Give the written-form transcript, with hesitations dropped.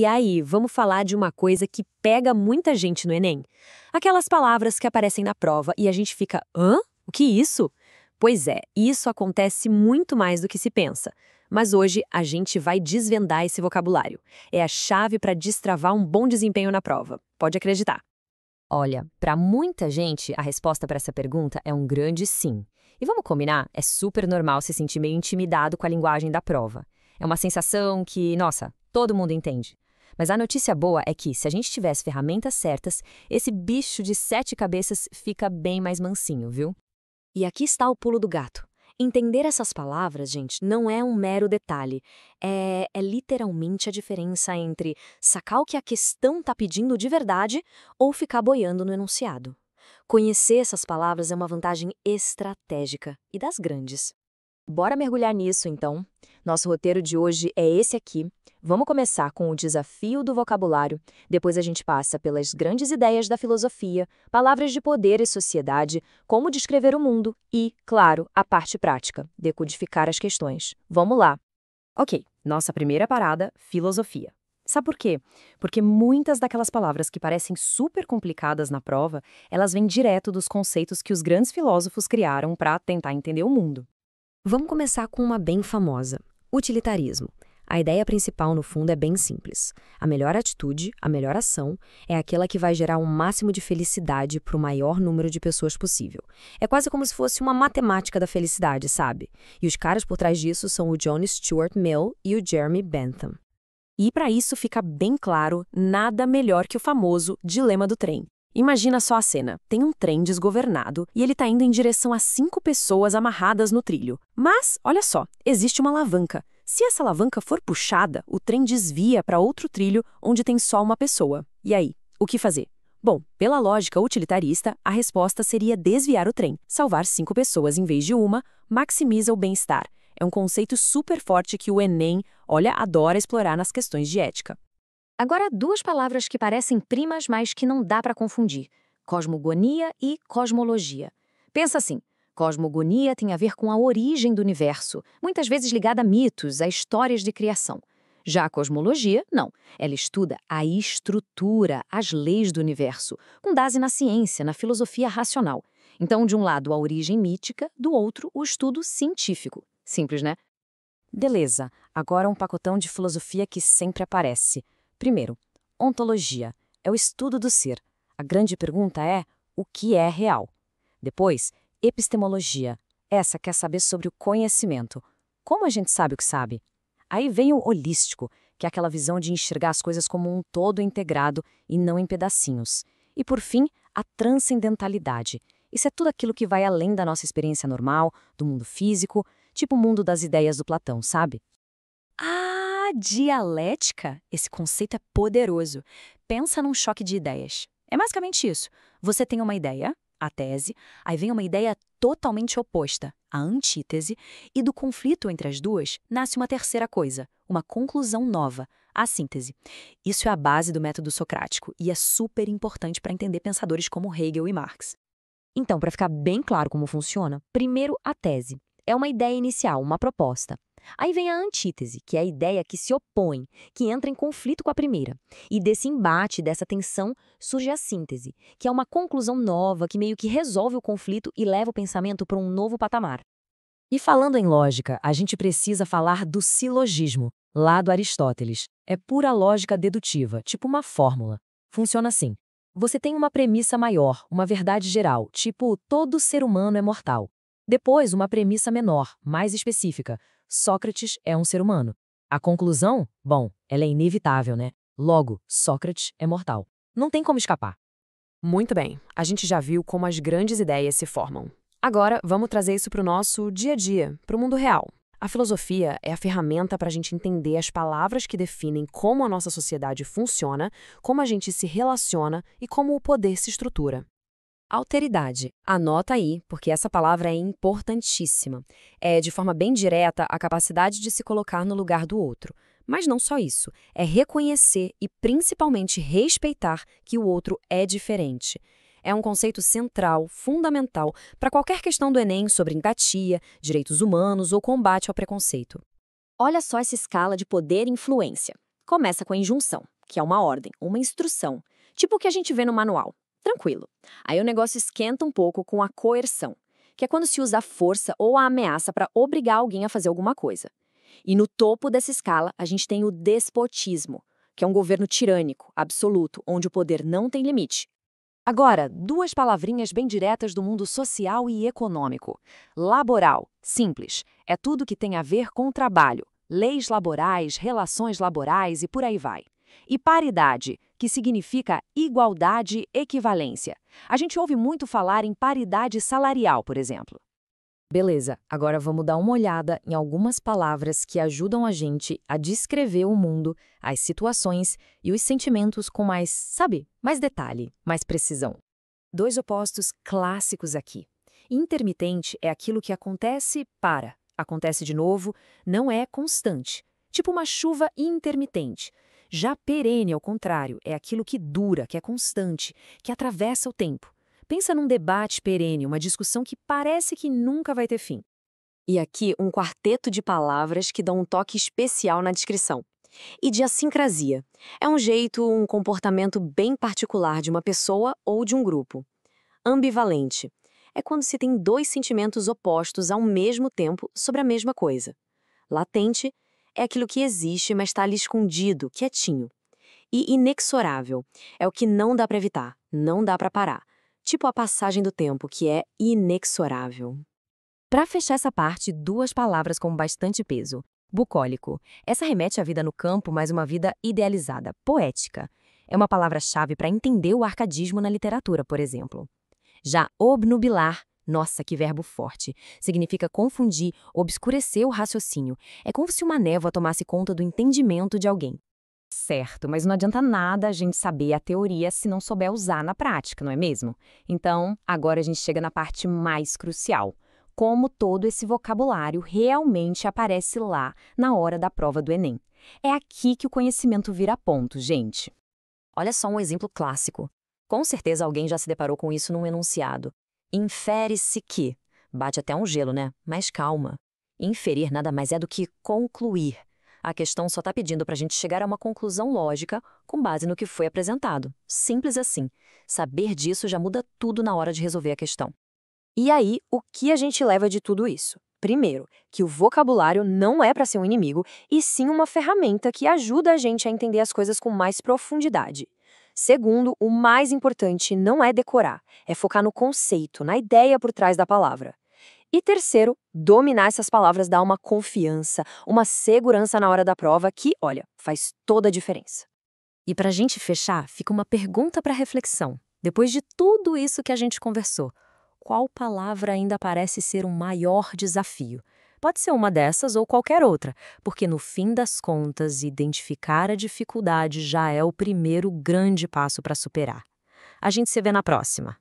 aí, vamos falar de uma coisa que pega muita gente no Enem? Aquelas palavras que aparecem na prova e a gente fica, hã? O que é isso? Pois é, isso acontece muito mais do que se pensa. Mas hoje a gente vai desvendar esse vocabulário. É a chave para destravar um bom desempenho na prova. Pode acreditar. Olha, para muita gente, a resposta para essa pergunta é um grande sim. E vamos combinar, é super normal se sentir meio intimidado com a linguagem da prova. É uma sensação que, nossa, todo mundo entende. Mas a notícia boa é que, se a gente tiver as ferramentas certas, esse bicho de 7 cabeças fica bem mais mansinho, viu? E aqui está o pulo do gato. Entender essas palavras, gente, não é um mero detalhe. É literalmente a diferença entre sacar o que a questão está pedindo de verdade ou ficar boiando no enunciado. Conhecer essas palavras é uma vantagem estratégica e das grandes. Bora mergulhar nisso, então. Nosso roteiro de hoje é esse aqui. Vamos começar com o desafio do vocabulário, depois a gente passa pelas grandes ideias da filosofia, palavras de poder e sociedade, como descrever o mundo e, claro, a parte prática, decodificar as questões. Vamos lá! Ok, nossa primeira parada, filosofia. Sabe por quê? Porque muitas daquelas palavras que parecem super complicadas na prova, elas vêm direto dos conceitos que os grandes filósofos criaram para tentar entender o mundo. Vamos começar com uma bem famosa, utilitarismo. A ideia principal, no fundo, é bem simples. A melhor atitude, a melhor ação, é aquela que vai gerar um máximo de felicidade para o maior número de pessoas possível. É quase como se fosse uma matemática da felicidade, sabe? E os caras por trás disso são o John Stuart Mill e o Jeremy Bentham. E para isso fica bem claro, nada melhor que o famoso dilema do trem. Imagina só a cena. Tem um trem desgovernado e ele está indo em direção a 5 pessoas amarradas no trilho. Mas, olha só, existe uma alavanca. Se essa alavanca for puxada, o trem desvia para outro trilho onde tem só uma pessoa. E aí, o que fazer? Bom, pela lógica utilitarista, a resposta seria desviar o trem. Salvar 5 pessoas em vez de uma, maximiza o bem-estar. É um conceito super forte que o Enem, olha, adora explorar nas questões de ética. Agora, duas palavras que parecem primas, mas que não dá para confundir: cosmogonia e cosmologia. Pensa assim, cosmogonia tem a ver com a origem do universo, muitas vezes ligada a mitos, a histórias de criação. Já a cosmologia, não. Ela estuda a estrutura, as leis do universo, com base na ciência, na filosofia racional. Então, de um lado, a origem mítica, do outro, o estudo científico. Simples, né? Beleza, agora um pacotão de filosofia que sempre aparece. Primeiro, ontologia. É o estudo do ser. A grande pergunta é, o que é real? Depois, epistemologia. Essa quer saber sobre o conhecimento. Como a gente sabe o que sabe? Aí vem o holístico, que é aquela visão de enxergar as coisas como um todo integrado e não em pedacinhos. E por fim, a transcendentalidade. Isso é tudo aquilo que vai além da nossa experiência normal, do mundo físico, tipo o mundo das ideias do Platão, sabe? Ah, dialética? Esse conceito é poderoso. Pensa num choque de ideias. É basicamente isso. Você tem uma ideia, a tese, aí vem uma ideia totalmente oposta, a antítese, e do conflito entre as duas nasce uma terceira coisa, uma conclusão nova, a síntese. Isso é a base do método socrático e é super importante para entender pensadores como Hegel e Marx. Então, para ficar bem claro como funciona, primeiro a tese. É uma ideia inicial, uma proposta. Aí vem a antítese, que é a ideia que se opõe, que entra em conflito com a primeira. E desse embate, dessa tensão, surge a síntese, que é uma conclusão nova que meio que resolve o conflito e leva o pensamento para um novo patamar. E falando em lógica, a gente precisa falar do silogismo, lá do Aristóteles. É pura lógica dedutiva, tipo uma fórmula. Funciona assim. Você tem uma premissa maior, uma verdade geral, tipo todo ser humano é mortal. Depois, uma premissa menor, mais específica. Sócrates é um ser humano. A conclusão? Bom, ela é inevitável, né? Logo, Sócrates é mortal. Não tem como escapar. Muito bem, a gente já viu como as grandes ideias se formam. Agora, vamos trazer isso para o nosso dia a dia, para o mundo real. A filosofia é a ferramenta para a gente entender as palavras que definem como a nossa sociedade funciona, como a gente se relaciona e como o poder se estrutura. Alteridade. Anota aí, porque essa palavra é importantíssima. É, de forma bem direta, a capacidade de se colocar no lugar do outro. Mas não só isso, é reconhecer e principalmente respeitar que o outro é diferente. É um conceito central, fundamental, para qualquer questão do Enem sobre empatia, direitos humanos ou combate ao preconceito. Olha só essa escala de poder e influência. Começa com a injunção. que é uma ordem, uma instrução, tipo o que a gente vê no manual. Tranquilo. Aí o negócio esquenta um pouco com a coerção, que é quando se usa a força ou a ameaça para obrigar alguém a fazer alguma coisa. E no topo dessa escala, a gente tem o despotismo, que é um governo tirânico, absoluto, onde o poder não tem limite. Agora, duas palavrinhas bem diretas do mundo social e econômico. Laboral, simples, é tudo que tem a ver com o trabalho, leis laborais, relações laborais e por aí vai. E paridade, que significa igualdade, equivalência. A gente ouve muito falar em paridade salarial, por exemplo. Beleza, agora vamos dar uma olhada em algumas palavras que ajudam a gente a descrever o mundo, as situações e os sentimentos com mais, sabe, mais detalhe, mais precisão. Dois opostos clássicos aqui. Intermitente é aquilo que acontece, acontece de novo, não é constante. Tipo uma chuva intermitente. Já perene, ao contrário, é aquilo que dura, que é constante, que atravessa o tempo. Pensa num debate perene, uma discussão que parece que nunca vai ter fim. E aqui um quarteto de palavras que dão um toque especial na descrição. Idiosincrasia. É um jeito, um comportamento bem particular de uma pessoa ou de um grupo. Ambivalente. É quando se tem dois sentimentos opostos ao mesmo tempo sobre a mesma coisa. Latente é aquilo que existe, mas está ali escondido, quietinho. E inexorável é o que não dá para evitar, não dá para parar. Tipo a passagem do tempo, que é inexorável. Para fechar essa parte, duas palavras com bastante peso. Bucólico. Essa remete à vida no campo, mas uma vida idealizada, poética. É uma palavra-chave para entender o arcadismo na literatura, por exemplo. Já obnubilar, nossa, que verbo forte, significa confundir, obscurecer o raciocínio. É como se uma névoa tomasse conta do entendimento de alguém. Certo, mas não adianta nada a gente saber a teoria se não souber usar na prática, não é mesmo? Então, agora a gente chega na parte mais crucial. Como todo esse vocabulário realmente aparece lá na hora da prova do Enem. É aqui que o conhecimento vira ponto, gente. Olha só um exemplo clássico. Com certeza alguém já se deparou com isso num enunciado. Infere-se que. Bate até um gelo, né? Mas calma. Inferir nada mais é do que concluir. A questão só está pedindo para a gente chegar a uma conclusão lógica com base no que foi apresentado. Simples assim. Saber disso já muda tudo na hora de resolver a questão. E aí, o que a gente leva de tudo isso? Primeiro, que o vocabulário não é para ser um inimigo, e sim uma ferramenta que ajuda a gente a entender as coisas com mais profundidade. Segundo, o mais importante não é decorar, é focar no conceito, na ideia por trás da palavra. E terceiro, dominar essas palavras dá uma confiança, uma segurança na hora da prova que, olha, faz toda a diferença. E para a gente fechar, fica uma pergunta para reflexão. Depois de tudo isso que a gente conversou, qual palavra ainda parece ser um maior desafio? Pode ser uma dessas ou qualquer outra, porque no fim das contas, identificar a dificuldade já é o primeiro grande passo para superar. A gente se vê na próxima.